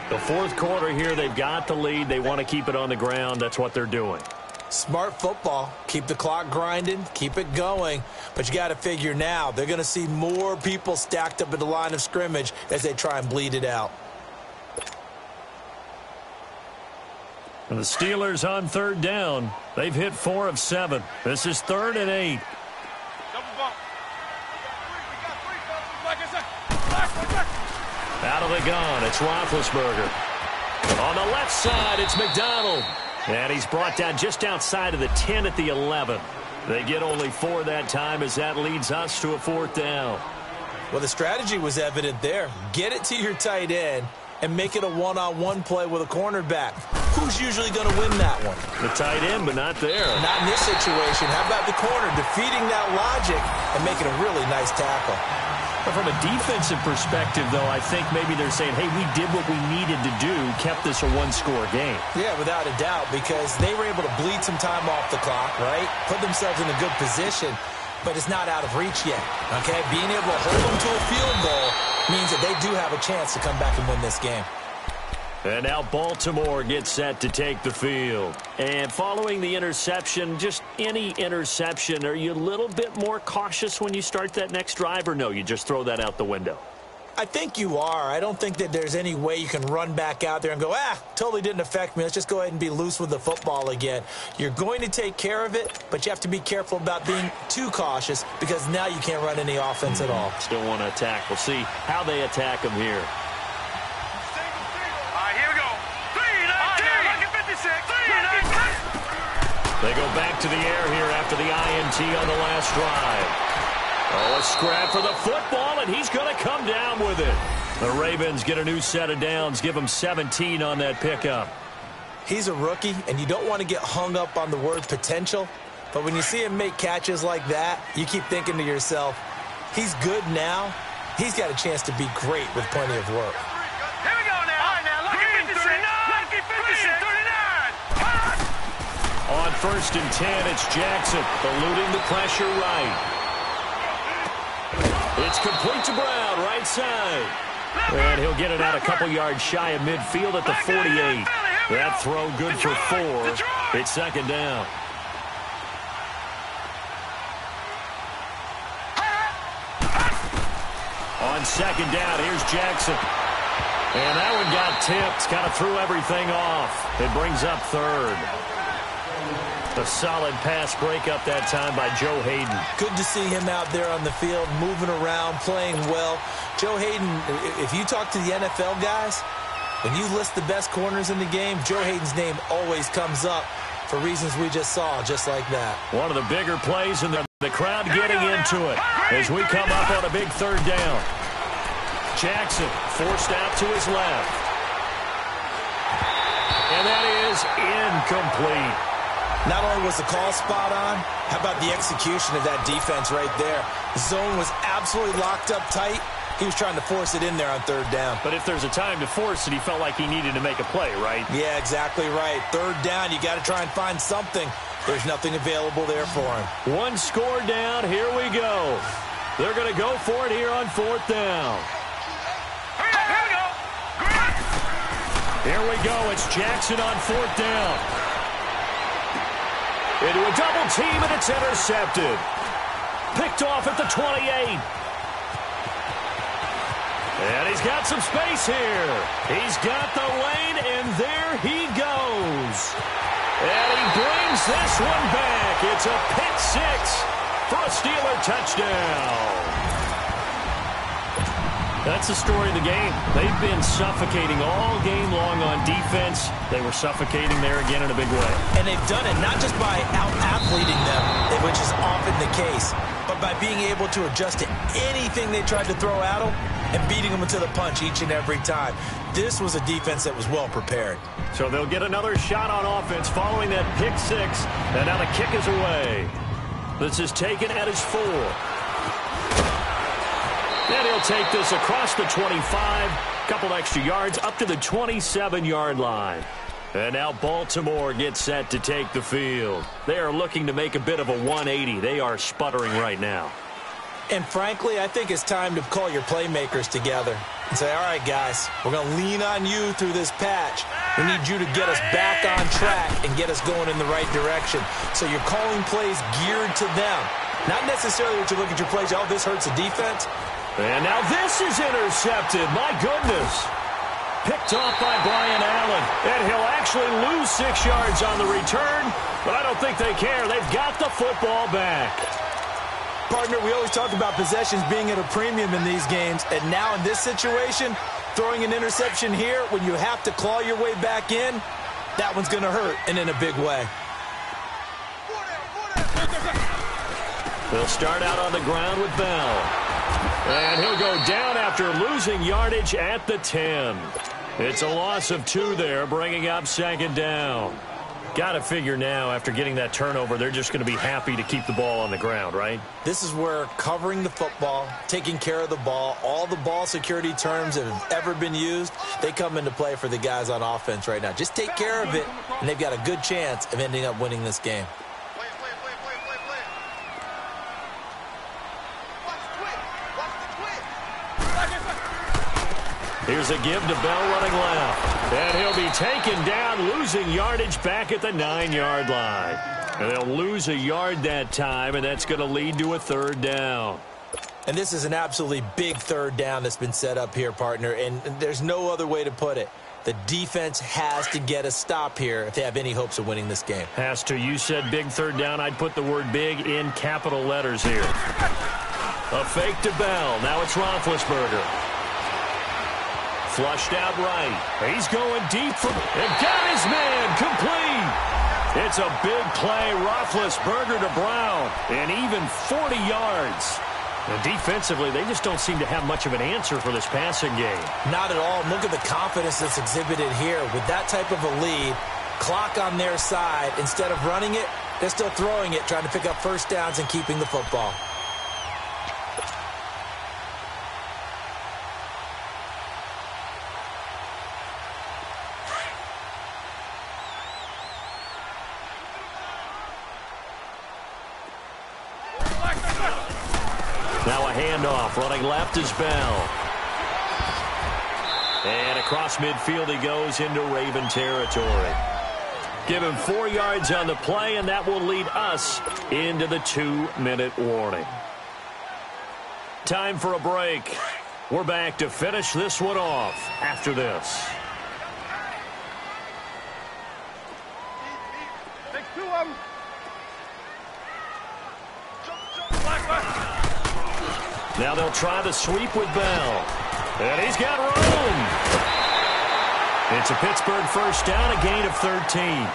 The fourth quarter here, they've got the lead. They want to keep it on the ground. That's what they're doing. Smart football. Keep the clock grinding. Keep it going. But you got to figure now, they're going to see more people stacked up at the line of scrimmage as they try and bleed it out. And the Steelers on 3rd down. They've hit 4 of 7. This is 3rd and 8. Out of the gun, it's Roethlisberger. On the left side, it's McDonald. And he's brought down just outside of the 10 at the 11. They get only 4 that time as that leads us to a 4th down. Well, the strategy was evident there. Get it to your tight end and make it a one-on-one play with a cornerback. Who's usually going to win that one? The tight end, but not there. Not in this situation. How about the corner defeating that logic and making a really nice tackle? But from a defensive perspective, though, I think maybe they're saying, hey, we did what we needed to do, kept this a one-score game. Yeah, without a doubt, because they were able to bleed some time off the clock, right? Put themselves in a good position. but it's not out of reach yet, okay? Being able to hold them to a field goal means that they do have a chance to come back and win this game. And now Baltimore gets set to take the field. And following the interception, just any interception, are you a little bit more cautious when you start that next drive, or no, you just throw that out the window? I think you are. I don't think that there's any way you can run back out there and go, totally didn't affect me. Let's just go ahead and be loose with the football again. You're going to take care of it, but you have to be careful about being too cautious because now you can't run any offense at all. Still want to attack. We'll see how they attack them here. They go back to the air here after the INT on the last drive. Oh, a scrap for the football, and he's going to come down with it. The Ravens get a new set of downs, give him 17 on that pickup. He's a rookie, and you don't want to get hung up on the word potential. But when you see him make catches like that, you keep thinking to yourself, he's good now. He's got a chance to be great with plenty of work. Here we go now. All right, now, lucky 56. Lucky 56. 39. On 1st and 10, it's Jackson eluding the pressure right. It's complete to Brown, right side. And he'll get it out a couple yards shy of midfield at the 48. That throw good for 4. It's 2nd down. On 2nd down, here's Jackson. And that one got tipped, kind of threw everything off. It brings up 3rd. A solid pass breakup that time by Joe Hayden. Good to see him out there on the field, moving around, playing well. Joe Hayden, if you talk to the NFL guys, when you list the best corners in the game, Joe Hayden's name always comes up for reasons we just saw, just like that. One of the bigger plays, and the crowd getting into it as we come up on a big 3rd down. Jackson forced out to his left. And that is incomplete. Not only was the call spot on, how about the execution of that defense right there? The zone was absolutely locked up tight. He was trying to force it in there on 3rd down. But if there's a time to force it, he felt like he needed to make a play, right? Yeah, exactly right. 3rd down, you got to try and find something. There's nothing available there for him. One score down. Here we go. They're going to go for it here on 4th down. Here we go. It's Jackson on 4th down. Into a double team, and it's intercepted. Picked off at the 28. And he's got some space here. He's got the lane, and there he goes. And he brings this one back. It's a pick 6 for a Steeler touchdown. That's the story of the game. They've been suffocating all game long on defense. They were suffocating there again in a big way. And they've done it not just by out-athleting them, which is often the case, but by being able to adjust to anything they tried to throw at them and beating them to the punch each and every time. This was a defense that was well prepared. So they'll get another shot on offense following that pick 6. And now the kick is away. This is taken at his 4. And he'll take this across the 25, couple extra yards up to the 27-yard line. And now Baltimore gets set to take the field. They are looking to make a bit of a 180. They are sputtering right now. And frankly, I think it's time to call your playmakers together and say, all right, guys, we're going to lean on you through this patch. We need you to get us back on track and get us going in the right direction. So you're calling plays geared to them. Not necessarily that you look at your plays, oh, this hurts the defense. And now this is intercepted. My goodness. Picked off by Brian Allen. And he'll actually lose 6 yards on the return, but I don't think they care. They've got the football back. Partner, we always talk about possessions being at a premium in these games, and now in this situation, throwing an interception here when you have to claw your way back in, that one's going to hurt, and in a big way. They'll start out on the ground with Bell. And he'll go down after losing yardage at the 10. It's a loss of 2 there, bringing up 2nd down. Got to figure now, after getting that turnover, they're just going to be happy to keep the ball on the ground, right? This is where covering the football, taking care of the ball, all the ball security terms that have ever been used, they come into play for the guys on offense right now. Just take care of it, and they've got a good chance of ending up winning this game. Here's a give to Bell running left. And he'll be taken down, losing yardage back at the 9-yard line. And they'll lose a yard that time, and that's going to lead to a third down. And this is an absolutely big third down that's been set up here, partner, and there's no other way to put it. The defense has to get a stop here if they have any hopes of winning this game. Has to. You said big third down. I'd put the word big in capital letters here. A fake to Bell. Now it's Roethlisberger. Flushed out right. He's going deep from... And got his man complete. It's a big play. Roethlisberger to Brown. And even 40 yards. And defensively, they just don't seem to have much of an answer for this passing game. Not at all. Look at the confidence that's exhibited here. With that type of a lead, clock on their side, instead of running it, they're still throwing it, trying to pick up first downs and keeping the football. Now a handoff. Running left is Bell. And across midfield he goes into Raven territory. Give him 4 yards on the play, and that will lead us into the 2-minute warning. Time for a break. We're back to finish this one off after this. Take 2 of them. Now they'll try the sweep with Bell. And he's got room. It's a Pittsburgh first down, a gain of 13.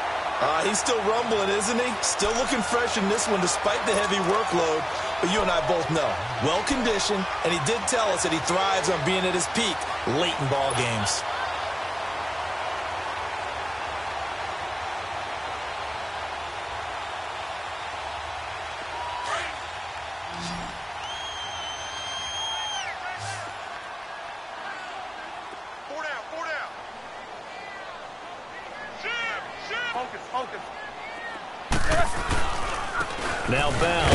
He's still rumbling, isn't he? Still looking fresh in this one despite the heavy workload. But you and I both know, well-conditioned, and he did tell us that he thrives on being at his peak late in ball games. Now Bell.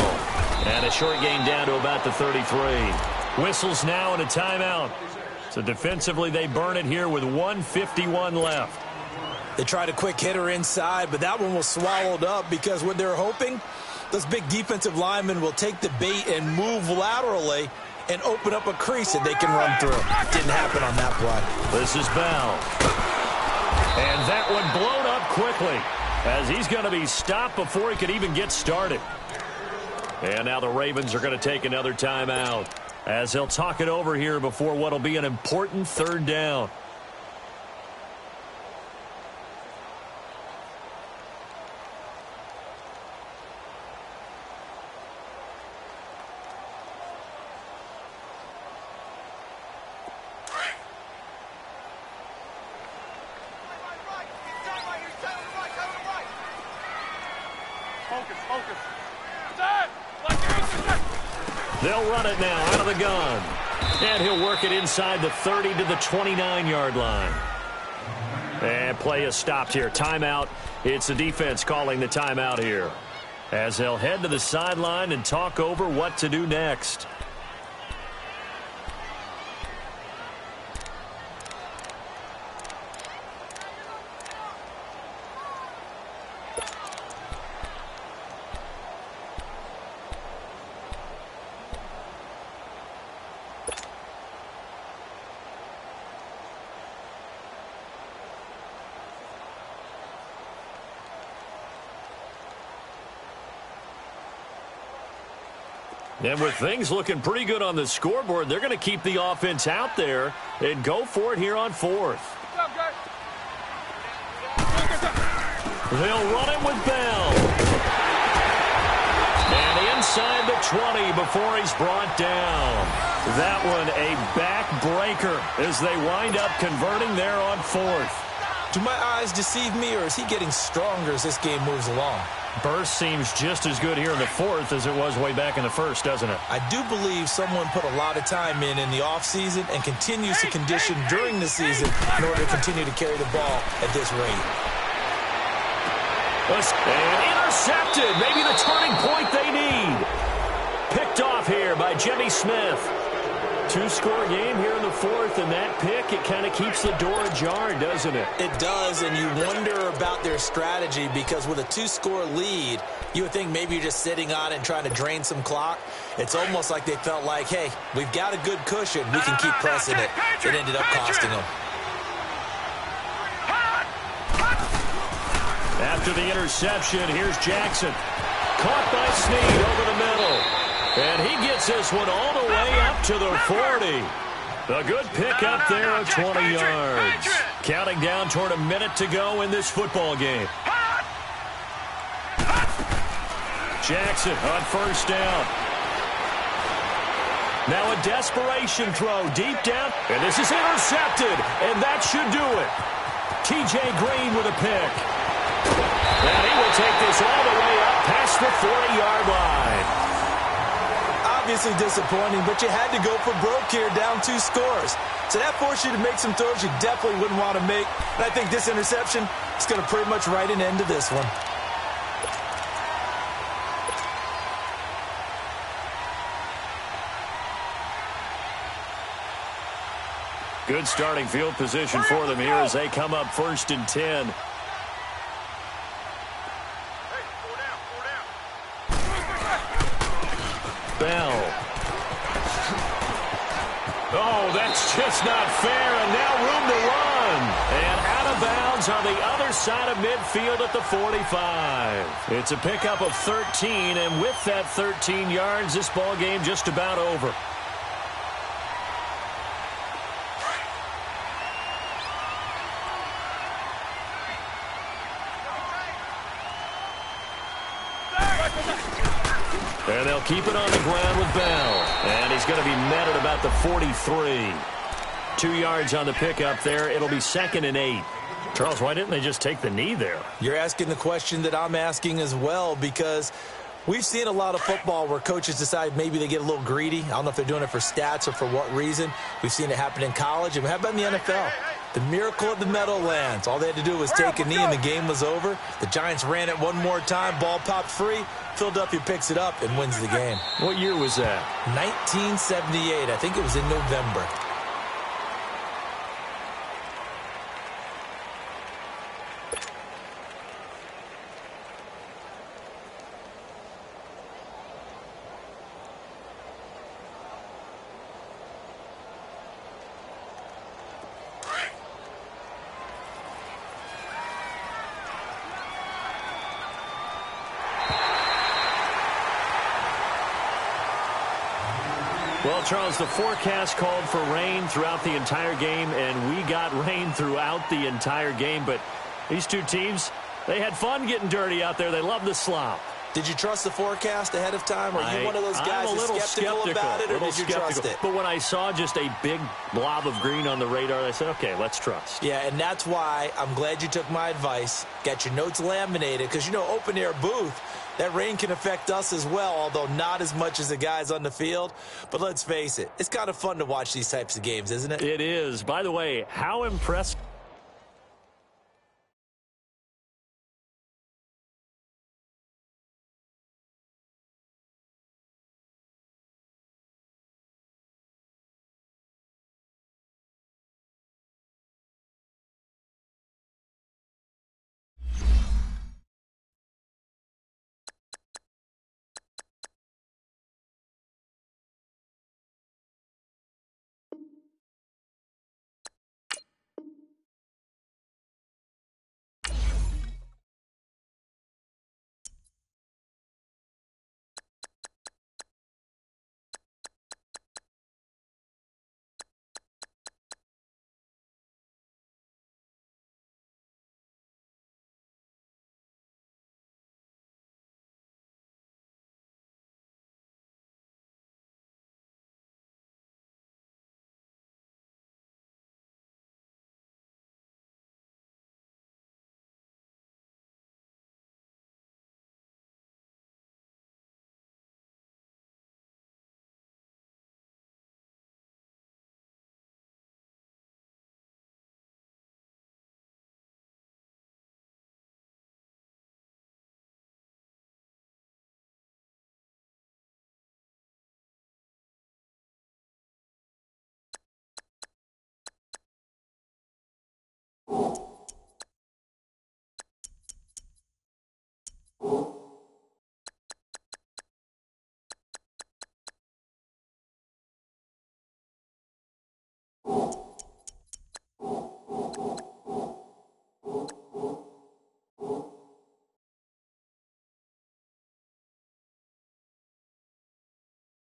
And a short gain down to about the 33. Whistles now and a timeout. So defensively they burn it here with 1:51 left. They tried a quick hitter inside, but that one was swallowed up because what they're hoping, those big defensive linemen will take the bait and move laterally and open up a crease that they can run through. Didn't happen on that play. This is Bell. And that one blown up quickly as he's going to be stopped before he could even get started. And now the Ravens are going to take another timeout as they'll talk it over here before what will be an important third down. They'll run it now out of the gun. And he'll work it inside the 30 to the 29-yard line. And play is stopped here. Timeout. It's the defense calling the timeout here as they'll head to the sideline and talk over what to do next. And with things looking pretty good on the scoreboard, they're going to keep the offense out there and go for it here on fourth. They'll run it with Bell. And inside the 20 before he's brought down. That one a backbreaker as they wind up converting there on fourth. Do my eyes deceive me, or is he getting stronger as this game moves along? Burst seems just as good here in the fourth as it was way back in the first, doesn't it? I do believe someone put a lot of time in the offseason and continues to condition during the season in order to continue to carry the ball at this rate. And intercepted. Maybe the turning point they need. Picked off here by Jimmy Smith. two-score game here in the fourth, and that pick, it kind of keeps the door ajar, doesn't it? It does, and you wonder about their strategy because with a two-score lead, you would think maybe you're just sitting on it and trying to drain some clock. It's almost like they felt like, hey, we've got a good cushion. We can keep pressing it. It ended up costing them. After the interception, here's Jackson. Caught by Snead over the middle. And he gets this one all the way up to the 40. A good pick up there of 20 yards. Counting down toward a minute to go in this football game. Jackson on first down. Now a desperation throw deep down. And this is intercepted. And that should do it. T.J. Green with a pick. And he will take this all the way up past the 40-yard line. Obviously disappointing, but you had to go for broke here, down 2 scores. So that forced you to make some throws you definitely wouldn't want to make. And I think this interception is going to pretty much write an end to this one. Good starting field position for them here as they come up 1st and 10. Bell. Oh, that's just not fair, and now room to run. And out of bounds on the other side of midfield at the 45. It's a pickup of 13, and with that 13 yards, this ball game just about over. And they'll keep it on the ground with Bell. And he's going to be met at about the 43. 2 yards on the pickup there. It'll be 2nd and 8. Charles, why didn't they just take the knee there? You're asking the question that I'm asking as well, because we've seen a lot of football where coaches decide maybe they get a little greedy. I don't know if they're doing it for stats or for what reason. We've seen it happen in college, and how about in the NFL? The miracle of the Meadowlands. All they had to do was take a knee, and the game was over. The Giants ran it one more time. Ball popped free. Philadelphia picks it up and wins the game. What year was that? 1978. I think it was in November. Well, Charles, the forecast called for rain throughout the entire game, and we got rain throughout the entire game. But these two teams, they had fun getting dirty out there. They love the slop. Did you trust the forecast ahead of time? Are you one of those guys who's skeptical about it, or did you trust it? But when I saw just a big blob of green on the radar, I said, okay, let's trust. Yeah, and that's why I'm glad you took my advice. Get your notes laminated, because, you know, open-air booth, that rain can affect us as well, although not as much as the guys on the field. But let's face it, it's kind of fun to watch these types of games, isn't it? It is. By the way, how impressed you.